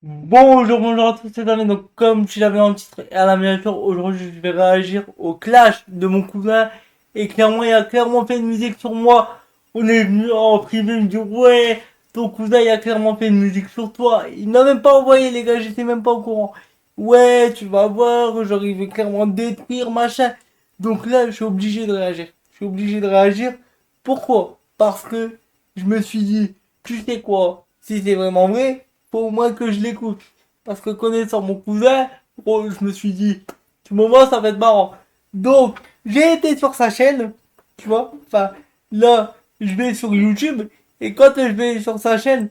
Bonjour à tous, c'est Damien. Donc, comme je l'avais en titre à la miniature, aujourd'hui je vais réagir au clash de mon cousin. Et clairement, il a clairement fait une musique sur moi. On est venu en privé me dire, ouais, ton cousin il a clairement fait une musique sur toi. Il m'a même pas envoyé, les gars, j'étais même pas au courant. Ouais, tu vas voir, genre il veut clairement détruire, machin. Donc là, je suis obligé de réagir. Je suis obligé de réagir. Pourquoi? Parce que je me suis dit, tu sais quoi, si c'est vraiment vrai, faut au moins que je l'écoute. Parce que connaissant mon cousin, oh, je me suis dit, du moment ça va être marrant. Donc, j'ai été sur sa chaîne, tu vois. Enfin, là, je vais sur YouTube, et quand je vais sur sa chaîne,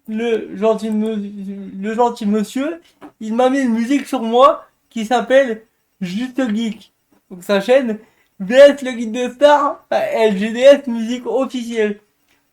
le gentil monsieur, il m'a mis une musique sur moi qui s'appelle Juste Geek. Donc sa chaîne, VS le guide de star, enfin, LGDS musique officielle.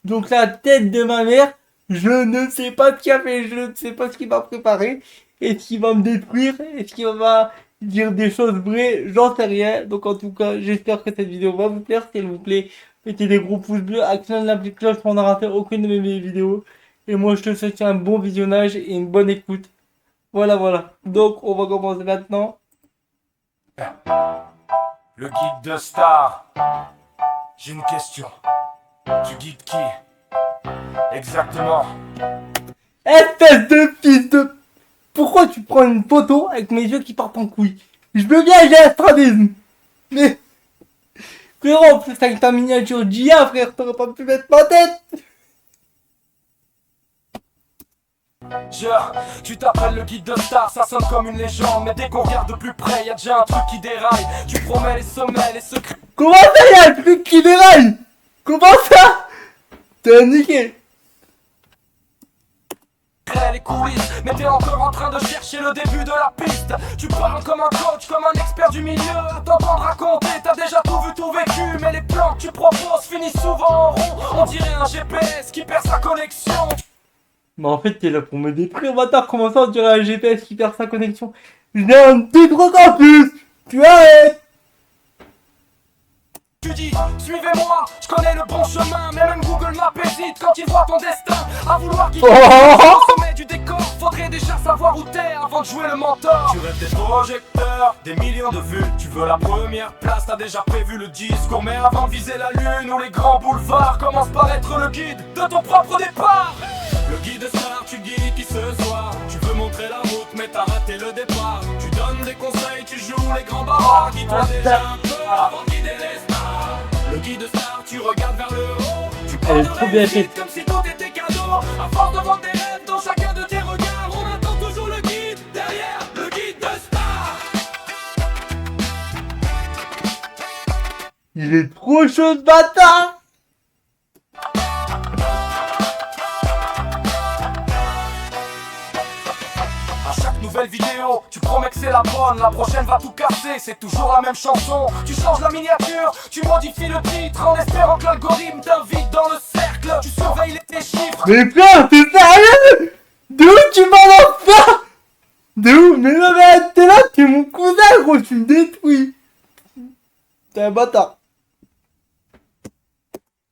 Donc la tête de ma mère, je ne sais pas ce qu'il a fait, je ne sais pas ce qu'il va préparer. Est-ce qu'il va me détruire? Est-ce qu'il va dire des choses vraies? J'en sais rien. Donc en tout cas, j'espère que cette vidéo va vous plaire. S'il vous plaît, mettez des gros pouces bleus, actionnez la petite cloche pour ne rater aucune de mes vidéos. Et moi, je te souhaite un bon visionnage et une bonne écoute. Voilà. Donc, on va commencer maintenant. Le guide de star. J'ai une question. Tu guides qui? Exactement. Espèce de fils de... Pourquoi tu prends une photo avec mes yeux qui partent en couille? Je veux bien, j'ai un strabisme. Mais... Frérot, en plus avec ta miniature d'IA, frère, t'aurais pas pu mettre ma tête. Tu t'appelles le guide de star, ça sonne comme une légende. Mais dès qu'on regarde de plus près, y'a déjà un truc qui déraille. Tu promets les sommets, les secrets. Comment ça, y'a un truc qui déraille? Comment ça? T'es niqué. Les coulisses, mais t'es encore en train de chercher le début de la piste. Tu parles comme un coach, comme un expert du milieu. À t'entendre raconter, t'as déjà tout vu, tout vécu. Mais les plans que tu proposes finissent souvent en rond. On dirait un GPS qui perd sa connexion. Mais en fait, t'es là pour me détruire, bâtard. Comment ça, on dirait un GPS qui perd sa connexion? J'ai un petit truc en plus. Tu arrêtes. Tu dis, suivez-moi, je connais le bon chemin. Mais même Google Maps hésite quand il voit ton destin. À vouloir guider au sommet du décor. Faudrait déjà savoir où t'es avant de jouer le mentor. Tu rêves des projecteurs, des millions de vues. Tu veux la première place, t'as déjà prévu le discours. Mais avant de viser la lune ou les grands boulevards, commence par être le guide de ton propre départ. Le guide star, tu guides qui ce soir. Tu veux montrer la route, mais t'as raté le départ. Tu donnes des conseils, tu joues les grands barrages. Dis-toi déjà un peu avant de guider les stars. Le guide star, tu regardes vers le haut. Tu Elle est parles trop de bien réussite faite. comme si tout était cadeau. À force de vendre des rêves dans chacun de tes regards, on attend toujours le guide derrière le guide de star. Il est trop chaud, ce bâtard. À chaque nouvelle vidéo, tu promets que c'est la bonne. La prochaine va tout casser, c'est toujours la même chanson. Tu changes la miniature, tu modifies le titre en espérant que l'algorithme t'invite dans le cercle. Tu surveilles les chiffres. Mais frère, t'es sérieux? De où tu balances ça? De où? Mais non, mais t'es là, t'es mon cousin, gros, tu me détruis. T'es un bâtard.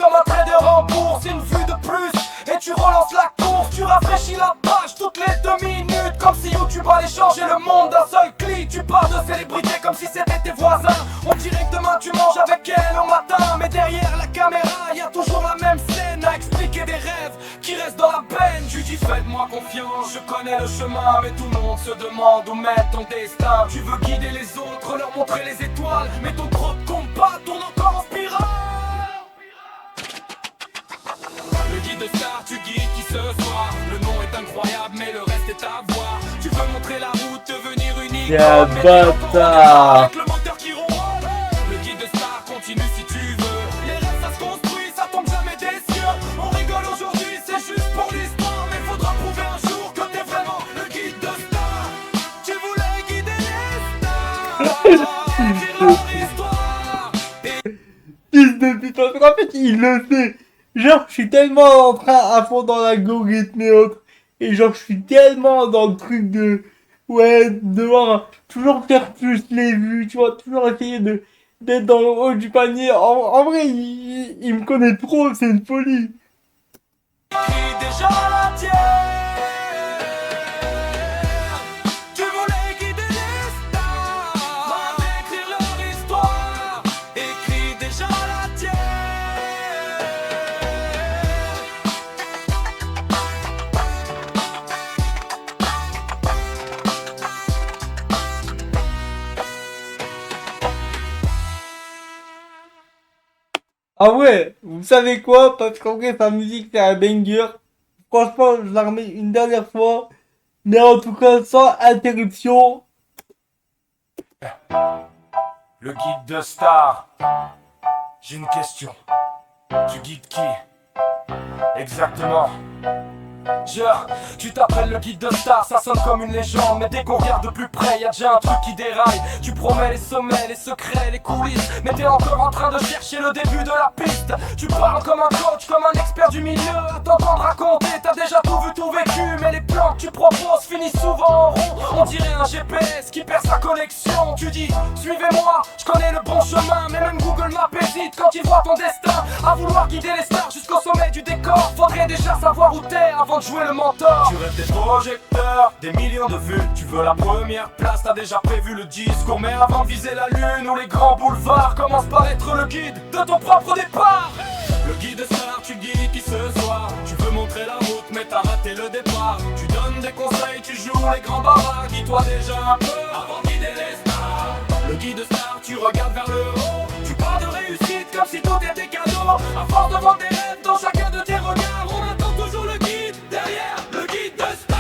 Comme un trader en bourse, une vue de plus. Et tu relances la course, tu rafraîchis la page toutes les 2 minutes. Comme si YouTube allait changer le monde d'un seul clic. Tu parles de célébrité comme si c'était tes voisins. On dirait que demain tu manges avec elle au matin. Mais derrière la caméra, y a toujours la même scène à expliquer des rêves qui restent dans la peine. Tu dis faites-moi confiance, je connais le chemin. Mais tout le monde se demande où mettre ton destin. Tu veux guider les autres, leur montrer les étoiles. Mais ton propre combat tourne encore en spirale. Le guide de star, tu guides qui ce soir. Le nom est incroyable, mais le reste est à voir. Tu veux montrer la route, devenir unique. T'es un bâtard. Avec le moteur qui ronronne. Le guide de star continue si tu veux. Les rêves ça se construit, ça tombe jamais des cieux. On rigole aujourd'hui, c'est juste pour l'histoire. Mais faudra prouver un jour que t'es vraiment le guide de star. Tu voulais guider les stars. Écrire leur histoire. Fils de putain, en fait, il le sait. Genre, je suis tellement en train à fond dans l'algorithme et autres. Et genre, je suis tellement dans le truc de... Ouais, devoir toujours faire plus les vues, tu vois, toujours essayer de d'être dans le haut du panier. En vrai, il me connaît trop, c'est une folie. Déjà la tienne. Ah ouais, vous savez quoi? Parce qu'en vrai, sa musique, c'est un banger. Franchement, je la remets une dernière fois. Mais en tout cas, sans interruption. Le guide de star. J'ai une question. Tu guides qui? Exactement. Tu t'appelles le guide de star, ça sonne comme une légende. Mais dès qu'on regarde de plus près, y'a déjà un truc qui déraille. Tu promets les sommets, les secrets, les coulisses, mais t'es encore en train de chercher le début de la piste. Tu parles comme un coach, comme un expert du milieu. À t'entendre raconter, t'as déjà tout vu, tout vécu. Mais les plans que tu proposes finissent souvent en rond. On dirait un GPS qui perd sa connexion. Tu dis, suivez-moi, je connais le bon chemin. Mais même Google Maps hésite quand il voit ton destin. À vouloir guider les stars jusqu'au sommet du décor. Faudrait déjà savoir où t'es avant de jouer le mentor. Tu rêves des projecteurs, des millions de vues. Tu veux la première place, t'as déjà prévu le discours. Mais avant de viser la lune ou les grands boulevards, commence par être le guide de ton propre départ. Le guide star, tu guides qui ce soir. Tu veux montrer la route mais t'as raté le départ. Tu donnes des conseils, tu joues les grands barbares. Dis-toi déjà un peu avant de guider les stars. Le guide star, tu regardes vers le haut. Tu parles de réussite comme si tout était cadeau. À force de vendre des rêves dans chacun de tes regards, on attend toujours le guide derrière le guide de star.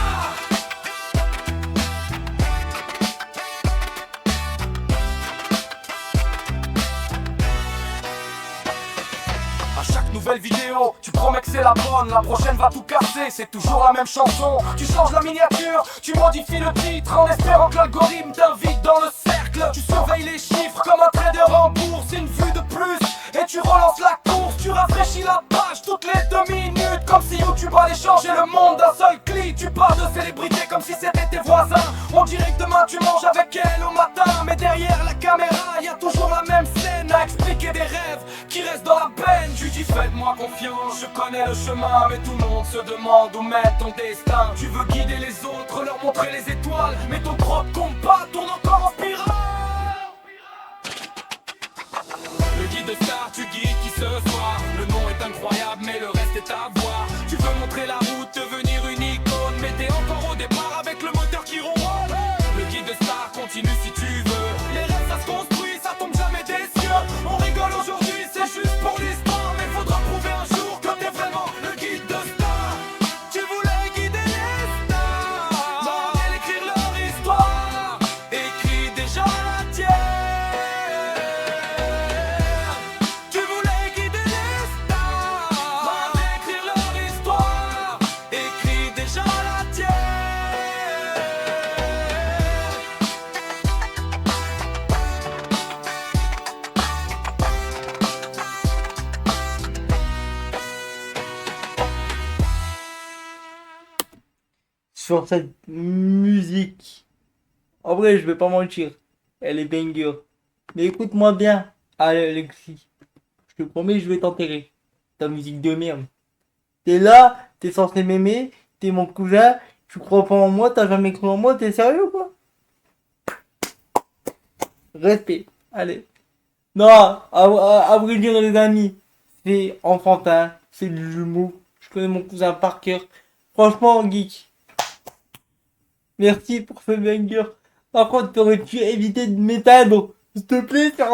À chaque nouvelle vidéo, tu promets que c'est la bonne. La prochaine va tout casser, c'est toujours la même chanson. Tu changes la miniature, tu modifies le titre en espérant que l'algorithme t'invite dans le cercle. Tu surveilles les chiffres comme un trader en bourse. Une vue de plus et tu relances la course. Tu rafraîchis la page toutes les 2 minutes, comme si YouTube allait changer le monde d'un seul clic. Tu parles de célébrité comme si c'était tes voisins. On dirait que demain tu manges avec elle au matin. Mais derrière la caméra, y a toujours la même scène à expliquer des rêves qui restent dans la peine. Tu dis faites-moi confiance, je connais le chemin. Mais tout le monde se demande où mettre ton destin. Tu veux guider les autres, leur montrer les étoiles. Mais ton propre combat tourne encore en spirale. Le guide de star, tu guides qui ce soir. Le nom est incroyable mais le reste est à voir. Tu veux montrer la route, devenir une icône. Mais t'es encore au départ avec le moteur qui ronronne. Le guide de star continue si tu veux. Les rêves ça se construit, ça tombe jamais des cieux. On rigole aujourd'hui, c'est juste pour l'histoire. Mais faudra prouver un jour que t'es vraiment le guide de star. Tu voulais guider les stars, demander d'écrire leur histoire. Écris déjà la tienne. Tu voulais guider les stars, demander d'écrire leur histoire. Écris déjà la tienne. Sur cette musique. En vrai, je vais pas mentir. Elle est banger. Mais écoute-moi bien, Alexis. Je te promets, je vais t'enterrer. Ta musique de merde. T'es là, t'es censé m'aimer, t'es mon cousin, tu crois pas en moi, t'as jamais cru en moi, t'es sérieux ou quoi? Respect. Allez. Non, à vrai dire les amis, c'est enfantin, c'est de l'humour. Je connais mon cousin par cœur. Franchement, geek. Merci pour ce banger. Par contre, t'aurais-tu évité de m'éteindre, s'il te plaît, sur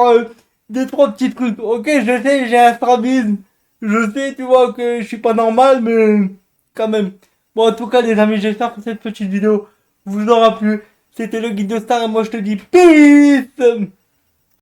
deux, trois petits trucs. Ok, je sais, j'ai un strabisme. Je sais, tu vois, que je suis pas normal, mais quand même. Bon, en tout cas, les amis, j'espère que cette petite vidéo vous aura plu. C'était le guide de star et moi, je te dis peace.